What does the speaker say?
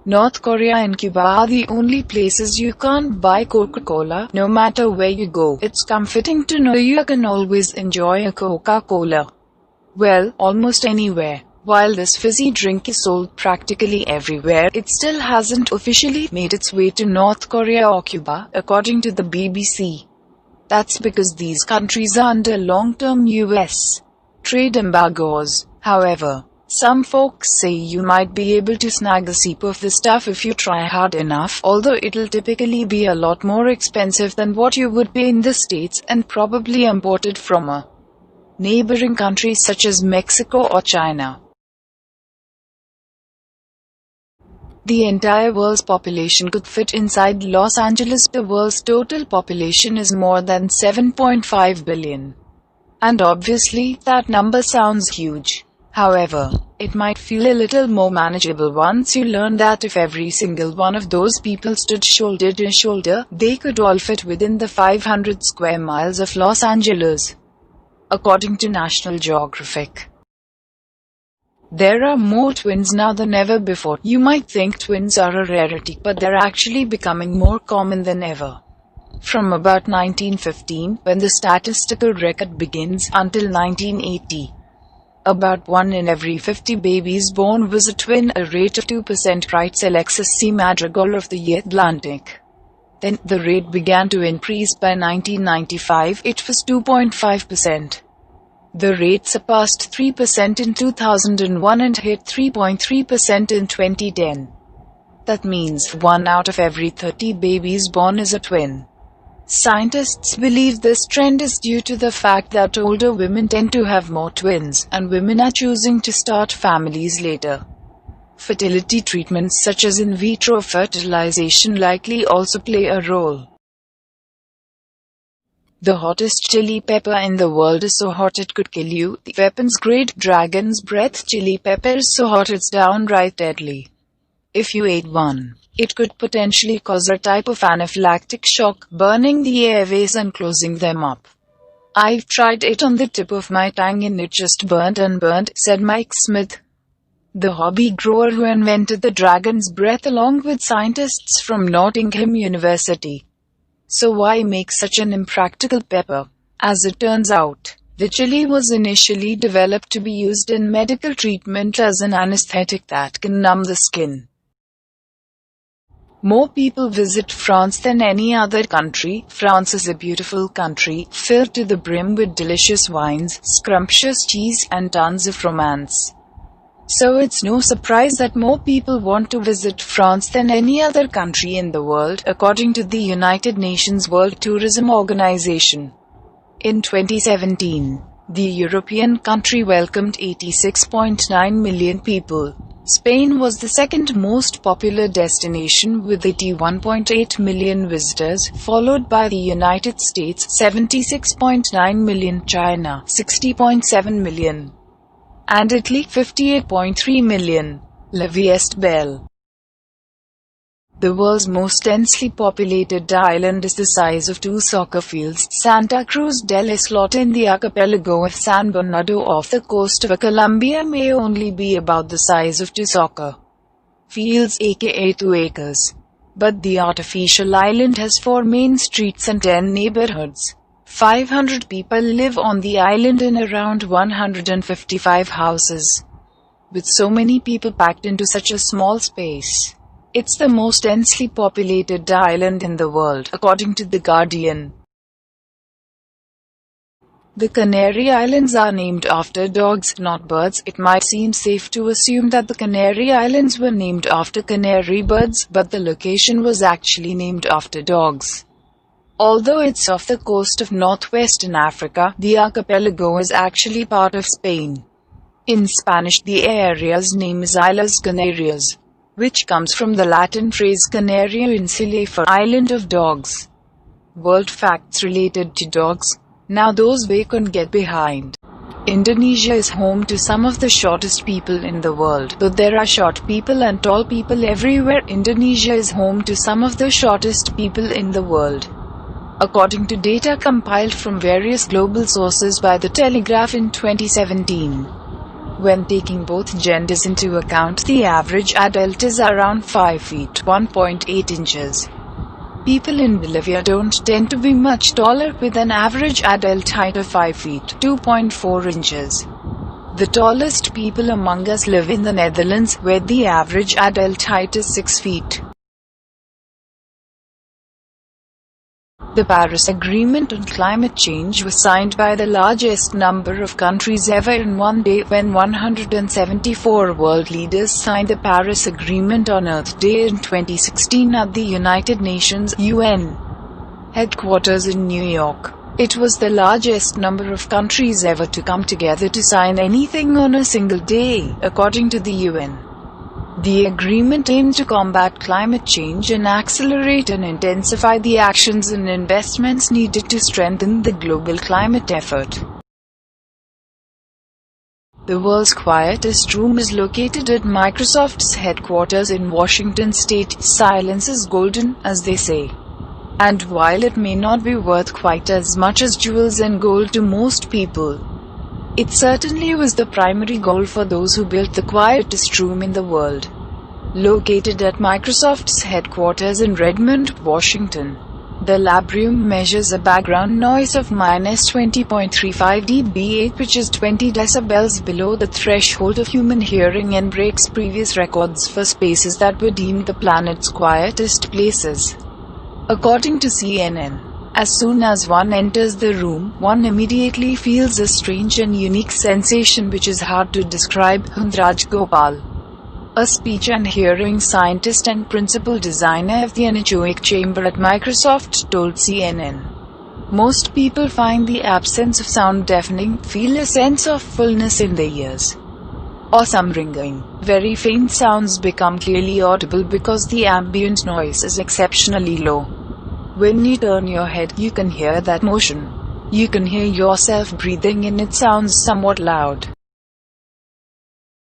North Korea and Cuba are the only places you can't buy Coca-Cola, no matter where you go. It's comforting to know you can always enjoy a Coca-Cola. Well, almost anywhere. While this fizzy drink is sold practically everywhere, it still hasn't officially made its way to North Korea or Cuba, according to the BBC. That's because these countries are under long-term US trade embargoes. However, some folks say you might be able to snag a sip of the stuff if you try hard enough, although it'll typically be a lot more expensive than what you would pay in the States, and probably imported from a neighboring country such as Mexico or China. The entire world's population could fit inside Los Angeles. The world's total population is more than 7.5 billion. And obviously, that number sounds huge. However, it might feel a little more manageable once you learn that if every single one of those people stood shoulder to shoulder, they could all fit within the 500 square miles of Los Angeles, according to National Geographic. There are more twins now than ever before. You might think twins are a rarity, but they're actually becoming more common than ever. From about 1915, when the statistical record begins, until 1980. About 1 in every 50 babies born was a twin, a rate of 2%, writes Alexis C. Madrigal of The Atlantic. Then, the rate began to increase. By 1995, it was 2.5%. The rate surpassed 3% in 2001 and hit 3.3% in 2010. That means 1 out of every 30 babies born is a twin. Scientists believe this trend is due to the fact that older women tend to have more twins, and women are choosing to start families later. Fertility treatments such as in vitro fertilization likely also play a role. The hottest chili pepper in the world is so hot it could kill you. The weapons-grade dragon's breath chili pepper is so hot it's downright deadly. If you ate one, it could potentially cause a type of anaphylactic shock, burning the airways and closing them up. I've tried it on the tip of my tongue and it just burnt and burnt, said Mike Smith, the hobby grower who invented the dragon's breath along with scientists from Nottingham University. So why make such an impractical pepper? As it turns out, the chili was initially developed to be used in medical treatment as an anesthetic that can numb the skin. More people visit France than any other country. France is a beautiful country, filled to the brim with delicious wines, scrumptious cheese, and tons of romance. So it's no surprise that more people want to visit France than any other country in the world, according to the United Nations World Tourism Organization. In 2017, the European country welcomed 86.9 million people. Spain was the second most popular destination with 81.8 million visitors, followed by the United States, 76.9 million, China, 60.7 million, and Italy, 58.3 million. La Vieste Belle. The world's most densely populated island is the size of 2 soccer fields. Santa Cruz del Islote in the archipelago of San Bernardo off the coast of Colombia may only be about the size of 2 soccer fields, aka 2 acres. But the artificial island has 4 main streets and 10 neighborhoods. 500 people live on the island in around 155 houses. With so many people packed into such a small space, it's the most densely populated island in the world, according to The Guardian. The Canary Islands are named after dogs, not birds. It might seem safe to assume that the Canary Islands were named after canary birds, but the location was actually named after dogs. Although it's off the coast of northwestern Africa, the archipelago is actually part of Spain. In Spanish, the area's name is Islas Canarias, which comes from the Latin phrase Canaria Insulae for island of dogs. World facts related to dogs. Now those we can get behind. Indonesia is home to some of the shortest people in the world. Though there are short people and tall people everywhere, Indonesia is home to some of the shortest people in the world, according to data compiled from various global sources by The Telegraph in 2017. When taking both genders into account, the average adult is around 5 feet 1.8 inches. People in Bolivia don't tend to be much taller, with an average adult height of 5 feet 2.4 inches. The tallest people among us live in the Netherlands, where the average adult height is 6 feet. The Paris Agreement on climate change was signed by the largest number of countries ever in one day, when 174 world leaders signed the Paris Agreement on Earth Day in 2016 at the United Nations (UN) headquarters in New York. It was the largest number of countries ever to come together to sign anything on a single day, according to the UN. The agreement aimed to combat climate change and accelerate and intensify the actions and investments needed to strengthen the global climate effort. The world's quietest room is located at Microsoft's headquarters in Washington state. Silence is golden, as they say. And while it may not be worth quite as much as jewels and gold to most people, it certainly was the primary goal for those who built the quietest room in the world. Located at Microsoft's headquarters in Redmond, Washington, the lab room measures a background noise of -20.35 dB, which is 20 decibels below the threshold of human hearing and breaks previous records for spaces that were deemed the planet's quietest places. According to CNN, as soon as one enters the room, one immediately feels a strange and unique sensation which is hard to describe. Hundraj Gopal, a speech and hearing scientist and principal designer of the anechoic chamber at Microsoft, told CNN. Most people find the absence of sound deafening, feel a sense of fullness in their ears, or some ringing. Very faint sounds become clearly audible because the ambient noise is exceptionally low. When you turn your head, you can hear that motion. You can hear yourself breathing and it sounds somewhat loud.